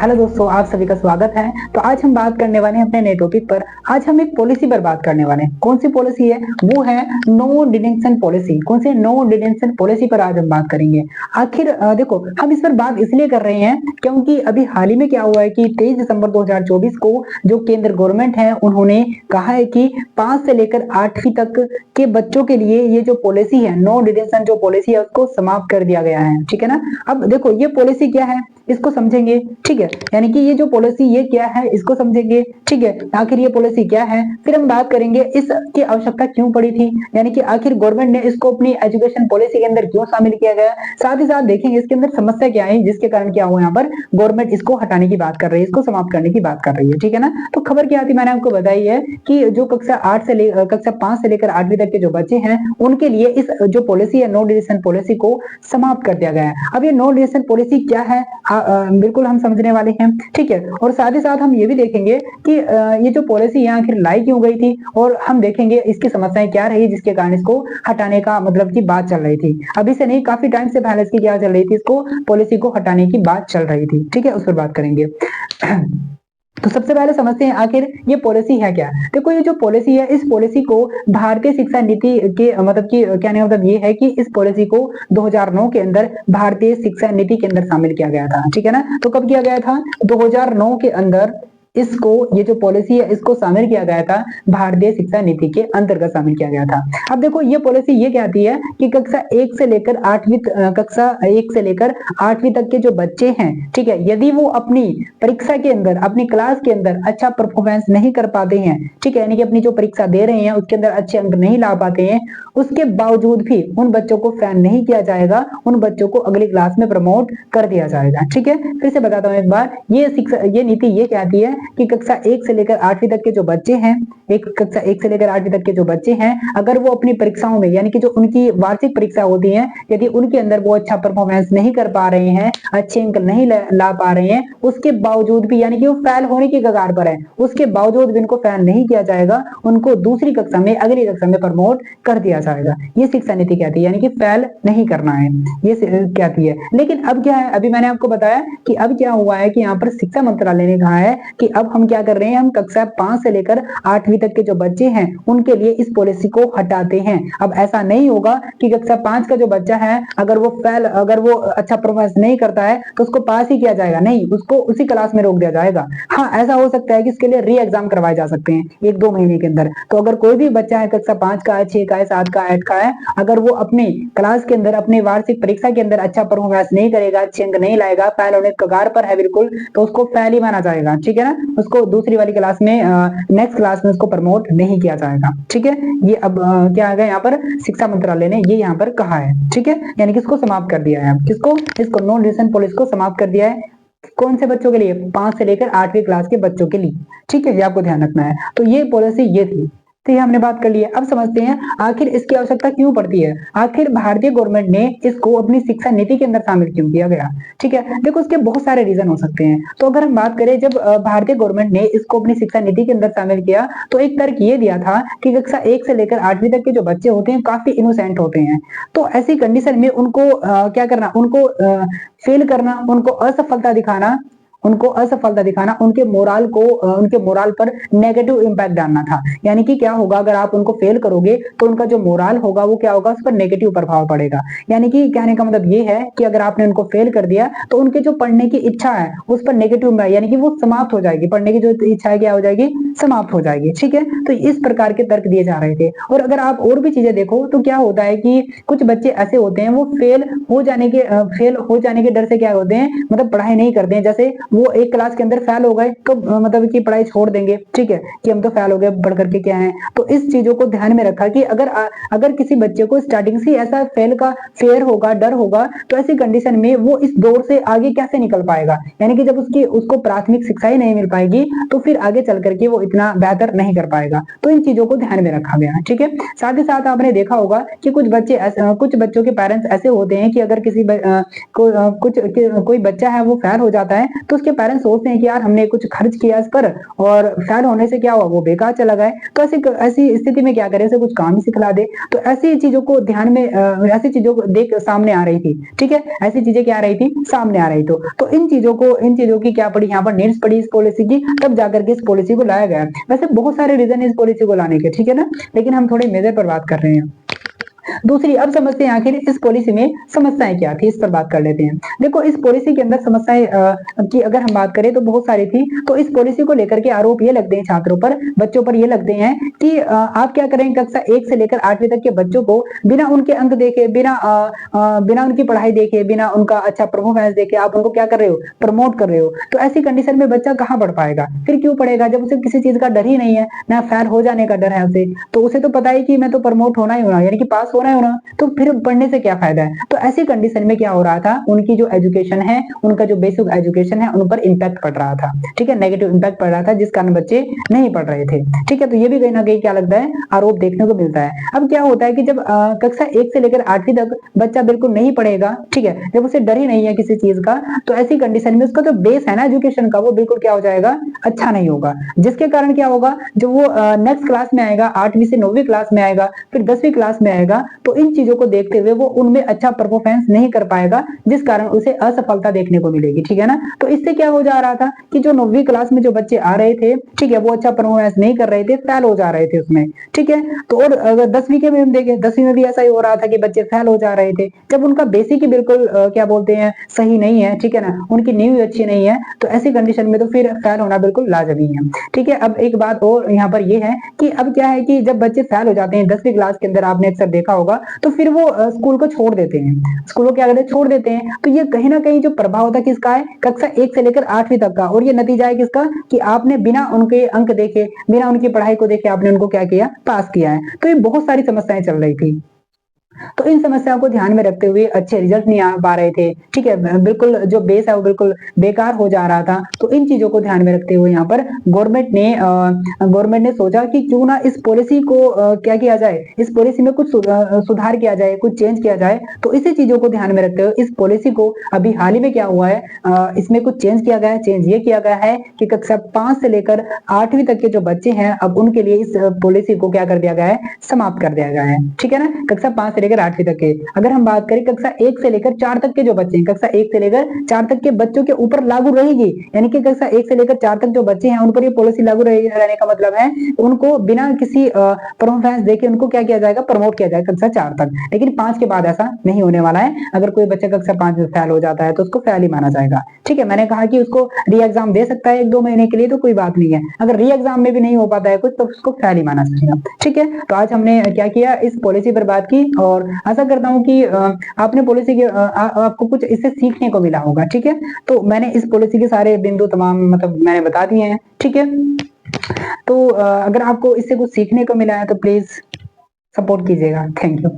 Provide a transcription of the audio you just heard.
Hello दोस्तों, आप सभी का स्वागत है। तो आज हम बात करने वाले हैं अपने नए टॉपिक पर। आज हम एक पॉलिसी पर बात करने वाले हैं। कौन सी पॉलिसी है? वो है नो डिटेंशन पॉलिसी। कौन सी? नो डिटेंशन पॉलिसी पर आज हम बात करेंगे। आखिर देखो, हम इस पर बात इसलिए कर रहे हैं क्योंकि अभी हाल ही में क्या हुआ है कि 23 दिसंबर 2024 को जो केंद्र गवर्नमेंट है उन्होंने कहा है कि 5 से लेकर 8वीं तक के बच्चों के लिए ये जो पॉलिसी है, नो डिटेंशन जो पॉलिसी है, उसको समाप्त कर दिया गया है। ठीक है ना। अब देखो, ये पॉलिसी क्या है इसको समझेंगे। ठीक है, यानी कि ये जो पॉलिसी ये क्या है इसको समझेंगे। ठीक है, आखिर ये पॉलिसी क्या है, फिर हम बात करेंगे इसकी आवश्यकता क्यों पड़ी थी, यानी कि आखिर गवर्नमेंट ने इसको अपनी एजुकेशन पॉलिसी के अंदर क्यों शामिल किया गया। साथ ही साथ देखेंगे इसके अंदर समस्या क्या है जिसके कारण क्या हुआ, यहाँ पर गवर्नमेंट इसको हटाने की बात कर रही है, इसको समाप्त करने की बात कर रही है। ठीक है ना। तो खबर क्या थी, मैंने आपको बताई है कि जो कक्षा 5 से लेकर 8वीं तक के जो बच्चे हैं उनके लिए इस जो पॉलिसी है नो डिटेंशन पॉलिसी को समाप्त कर दिया गया है। अब ये नो डिटेंशन पॉलिसी क्या है बिल्कुल हम समझने वाले हैं। ठीक है, और साथ ही साथ हम ये भी देखेंगे कि ये जो पॉलिसी है आखिर लाई क्यों गई थी, और हम देखेंगे इसकी समस्याएं क्या रही जिसके कारण इसको हटाने का मतलब की बात चल रही थी। अभी से नहीं, काफी टाइम से पहले इसकी क्या चल रही थी, इसको पॉलिसी को हटाने की बात चल रही थी। ठीक है, उस पर बात करेंगे। तो सबसे पहले समझते हैं आखिर ये पॉलिसी है क्या। देखो, ये जो पॉलिसी है इस पॉलिसी को भारतीय शिक्षा नीति के मतलब की क्या नहीं, मतलब ये है कि इस पॉलिसी को 2009 के अंदर भारतीय शिक्षा नीति के अंदर शामिल किया गया था। ठीक है ना। तो कब किया गया था? 2009 के अंदर इसको, ये जो पॉलिसी है इसको शामिल किया गया था, भारतीय शिक्षा नीति के अंतर्गत शामिल किया गया था। अब देखो, ये पॉलिसी ये कहती है कि कक्षा 1 से लेकर 8वीं तक के जो बच्चे हैं, ठीक है, यदि वो अपनी परीक्षा के अंदर, अपनी क्लास के अंदर अच्छा परफॉर्मेंस नहीं कर पाते हैं, ठीक है, यानी कि अपनी जो परीक्षा दे रहे हैं उसके अंदर अच्छे अंक नहीं ला पाते हैं, उसके बावजूद भी उन बच्चों को फेल नहीं किया जाएगा, उन बच्चों को अगली क्लास में प्रमोट कर दिया जाएगा। ठीक है, फिर से बताता हूं एक बार, ये नीति ये कहती है कि कक्षा 1 से लेकर 8वीं तक के जो बच्चे हैं, कक्षा 1 से लेकर 8वीं तक के जो बच्चे हैं, अगर वो अपनी परीक्षाओं में, यानी कि जो उनकी वार्षिक परीक्षा होती है, यदि उनके अंदर वो अच्छा परफॉर्मेंस नहीं कर पा रहे हैं, अच्छे अंक नहीं ला पा रहे हैं, उसके बावजूद भी, यानी कि वो फेल होने की कगार पर है, उसके बावजूद भी उनको फेल नहीं किया जाएगा, उनको दूसरी कक्षा में, अगली कक्षा में प्रमोट कर दिया जाएगा। ये शिक्षा नीति कहती है, यानी कि फेल नहीं करना है, ये कहती है। लेकिन अब क्या है, अभी मैंने आपको बताया कि अब क्या हुआ है कि यहाँ पर शिक्षा मंत्रालय ने कहा है कि अब हम क्या कर रहे हैं, हम कक्षा 5 से लेकर 8वीं तक के जो बच्चे हैं उनके लिए इस पॉलिसी को हटाते हैं। अब ऐसा नहीं होगा कि कक्षा 5 का जो बच्चा है अगर वो अच्छा परफॉर्मेंस नहीं करता है तो उसको पास ही किया जाएगा, नहीं, उसको उसी क्लास में रोक दिया जाएगा। हाँ, ऐसा हो सकता है कि इसके लिए री एग्जाम करवाए जा सकते हैं 1-2 महीने के अंदर। तो अगर कोई भी बच्चा है कक्षा 5 का है, 6 का है, 7 का, 8 का है, अगर वो अपनी क्लास के अंदर, अपनी वार्षिक परीक्षा के अंदर अच्छा परफॉर्मेंस नहीं करेगा, अच्छे अंक नहीं लाएगा, फेल होने के कगार पर है बिल्कुल, तो उसको फेल ही माना जाएगा। ठीक है ना। उसको दूसरी वाली क्लास में, नेक्स्ट क्लास में उसको प्रमोट नहीं किया जाएगा। ठीक है, ये अब क्या आ गया यहाँ पर, शिक्षा मंत्रालय ने ये यहाँ पर कहा है। ठीक है, यानी कि इसको समाप्त कर दिया है। किसको? इसको नो डिटेंशन पॉलिसी को समाप्त कर दिया है। कौन से बच्चों के लिए? 5 से लेकर 8वीं क्लास के बच्चों के लिए। ठीक है, ये आपको ध्यान रखना है। तो ये पॉलिसी ये थी। तो ये हमने बात कर ली है। अब समझते हैं आखिर इसकी आवश्यकता क्यों पड़ती है, आखिर भारतीय गवर्नमेंट ने इसको अपनी शिक्षा नीति के अंदर शामिल क्यों किया गया। ठीक है, देखो इसके बहुत सारे रीजन हो सकते हैं। तो अगर हम बात करें, जब भारतीय गवर्नमेंट ने इसको अपनी शिक्षा नीति के अंदर शामिल किया तो एक तर्क ये दिया था कि कक्षा 1 से लेकर 8वीं तक के जो बच्चे होते हैं काफी इनोसेंट होते हैं, तो ऐसी कंडीशन में उनको क्या करना, उनको फेल करना, उनको असफलता दिखाना, उनके मोरल पर नेगेटिव इंपैक्ट डालना था। यानी कि क्या होगा, अगर आप उनको फेल करोगे तो उनका जो मोरल होगा वो क्या होगा, उस पर नेगेटिव प्रभाव पड़ेगा। यानी कि कहने का मतलब ये है कि अगर आपने उनको फेल कर दिया तो उनके जो पढ़ने की इच्छा है उस पर नेगेटिव, यानी कि वो समाप्त हो जाएगी, पढ़ने की जो इच्छा है क्या हो जाएगी, समाप्त हो जाएगी। ठीक है, तो इस प्रकार के तर्क दिए जा रहे थे। और अगर आप और भी चीजें देखो तो क्या होता है कि कुछ बच्चे ऐसे होते हैं वो फेल हो जाने के डर से क्या होते हैं, मतलब पढ़ाई नहीं करते हैं। जैसे वो एक क्लास के अंदर फेल हो गए तो मतलब कि पढ़ाई छोड़ देंगे। ठीक है, कि हम तो फेल हो गए, पढ़ करके क्या है। तो इस चीजों को ध्यान में रखा कि अगर किसी बच्चे को स्टार्टिंग से ऐसा फेयर होगा, डर होगा, तो ऐसी कंडीशन में वो इस दौर से आगे कैसे निकल पाएगा। यानी कि जब उसको प्राथमिक शिक्षा ही नहीं मिल पाएगी तो फिर आगे चल करके वो इतना बेहतर नहीं कर पाएगा। तो इन चीजों को ध्यान में रखा गया, ठीक है। साथ ही साथ आपने देखा होगा कि कुछ बच्चों के पेरेंट्स ऐसे होते हैं कि अगर कोई बच्चा है वो फेल हो जाता है तो उसके पेरेंट्स सोचते हैं कि यार हमने कुछ खर्च किया इस पर और फेल होने से क्या हुआ, वो बेकार चला गया। तो ऐसी स्थिति में क्या करें, इसे कुछ काम ही सिखला दे। तो ऐसी चीजों को ध्यान में ऐसी चीजों को देख सामने आ रही थी, ठीक है। ऐसी चीजें क्या आ रही थी, सामने आ रही। तो इन चीजों की क्या पड़ी, यहाँ पर नीड्स पड़ी इस पॉलिसी की, तब जाकर के इस पॉलिसी को लाया गया। वैसे बहुत सारे रीजन इस पॉलिसी को लाने के, ठीक है ना, लेकिन हम थोड़े मेजर पर बात कर रहे हैं। दूसरी, अब समझते हैं आखिर इस पॉलिसी में समस्याएं क्या थी, इस पर बात कर लेते हैं। देखो, इस पॉलिसी के अंदर समस्याएं की अगर हम बात करें तो बहुत सारी थी। तो इस पॉलिसी को लेकर के आरोप ये लगते हैं छात्रों पर, बच्चों पर ये लगते हैं कि आप क्या करेंगे, कक्षा 1 से लेकर 8वीं तक के बच्चों को बिना उनके अंक देखे, बिना उनकी पढ़ाई देखे, बिना उनका अच्छा परफॉर्मेंस देखे आप उनको क्या कर रहे हो, प्रमोट कर रहे हो। तो ऐसी कंडीशन में बच्चा कहाँ पढ़ पाएगा, फिर क्यों पढ़ेगा, जब उसे किसी चीज का डर ही नहीं है, ना फेल हो जाने का डर है उसे। तो उसे तो पता है कि मैं तो प्रमोट होना ही होना, यानी कि पास होना ही होना, तो फिर पढ़ने से क्या फायदा है। तो ऐसी कंडीशन में क्या हो रहा था, उनकी जो एजुकेशन है, उनका जो बेसिक एजुकेशन है, उन पर इंपैक्ट पड़ रहा था, ठीक है, नेगेटिव इंपैक्ट पड़ रहा था, जिस कारण बच्चे नहीं पढ़ रहे थे, ठीक है। तो ये भी कहीं ना कहीं क्या लगता है, आरोप देखने को मिलता है। अब क्या होता है कि जब कक्षा 1 से लेकर 8वीं तक बच्चा बिल्कुल नहीं पढ़ेगा, ठीक है, जब उसे डर ही नहीं है किसी चीज का, तो ऐसी कंडीशन में उसका जो बेस है ना एजुकेशन का, वो बिल्कुल क्या हो जाएगा, अच्छा नहीं होगा। जिसके कारण क्या होगा, जब वो नेक्स्ट क्लास में आएगा, 8वीं से 9वीं क्लास में आएगा, फिर 10वीं क्लास में आएगा, तो इन चीजों को देखते हुए वो उनमें अच्छा परफॉर्मेंस नहीं कर पाएगा, जिस कारण उसे असफलता देखने को मिलेगी, ठीक है ना। तो इससे क्या हो जा रहा था कि जो 9वीं क्लास में जो बच्चे आ रहे थे, ठीक है, वो अच्छा परफॉर्मेंस नहीं कर रहे थे, फेल हो जा रहे थे उसमें, ठीक है। तो और अगर 10वीं के में हम देखें, 10वीं में भी ऐसा ही हो रहा था कि बच्चे फेल हो जा रहे थे, जब उनका बेसिक ही बिल्कुल क्या बोलते हैं, सही नहीं है, ठीक है ना, उनकी नींव अच्छी नहीं है। तो ऐसी कंडीशन में तो फिर फेल होना बिल्कुल लाजमी है, ठीक है। अब एक बात और यहाँ पर ये है कि अब क्या है कि जब बच्चे फेल हो जाते हैं 10वीं क्लास के अंदर, आपने अक्सर देखा होगा, तो फिर वो स्कूल को छोड़ देते हैं, स्कूल को क्या करते हैं, छोड़ देते हैं। तो ये कहीं ना कहीं जो प्रभाव होता है किसका है, कक्षा 1 से लेकर 8वीं तक का, और ये नतीजा है किसका, कि आपने बिना उनके अंक देखे, बिना उनकी पढ़ाई को देखे आपने उनको क्या किया, पास किया है। तो ये बहुत सारी समस्याएं चल रही थी। तो इन समस्याओं को ध्यान में रखते हुए अच्छे रिजल्ट नहीं आ पा रहे थे, ठीक है, बिल्कुल जो बेस है वो बिल्कुल बेकार हो जा रहा था। तो इन चीजों को ध्यान में रखते हुए यहाँ पर गवर्नमेंट ने सोचा कि क्यों ना इस पॉलिसी को क्या किया जाए, इस पॉलिसी में कुछ सुधार किया जाए, कुछ चेंज किया जाए। तो इसी चीजों को ध्यान में रखते हुए इस पॉलिसी को अभी हाल ही में क्या हुआ है, इसमें कुछ चेंज किया गया है। चेंज ये किया गया है कि कक्षा 5 से लेकर 8वीं तक के जो बच्चे हैं, अब उनके लिए इस पॉलिसी को क्या कर दिया गया है, समाप्त कर दिया गया है, ठीक है ना। कक्षा 5 से लेकर 8वीं तक के, अगर हम बात करें कक्षा 1 से लेकर 4 तक के जो बच्चे हैं, कक्षा 1 से लेकर 4 तक के बच्चों के ऊपर लागू रहेगी, यानी कि कक्षा 1 से लेकर 4 तक जो बच्चे हैं उन पर ये पॉलिसी लागू रहने का मतलब है उनको बिना किसी परफॉर्मेंस देखे उनको क्या किया जाएगा, प्रमोट किया जाएगा कक्षा 4 तक। लेकिन 5 के बाद ऐसा नहीं होने वाला है। अगर कोई बच्चा कक्षा 5 में फेल हो जाता है तो उसको फेल ही माना जाएगा, ठीक है। मैंने कहा कि उसको री एग्जाम दे सकता है 1-2 महीने के लिए, तो कोई बात नहीं है। अगर री एग्जाम में भी नहीं हो पाता है कुछ, तो उसको फेल ही माना जाएगा, ठीक है। तो आज हमने क्या किया, इस पॉलिसी पर बात की, और आशा करता हूं कि आपने पॉलिसी के आपको कुछ इससे सीखने को मिला होगा, ठीक है। तो मैंने इस पॉलिसी के सारे बिंदु तमाम मतलब मैंने बता दिए हैं, ठीक है। तो अगर आपको इससे कुछ सीखने को मिला है तो प्लीज सपोर्ट कीजिएगा। Thank you.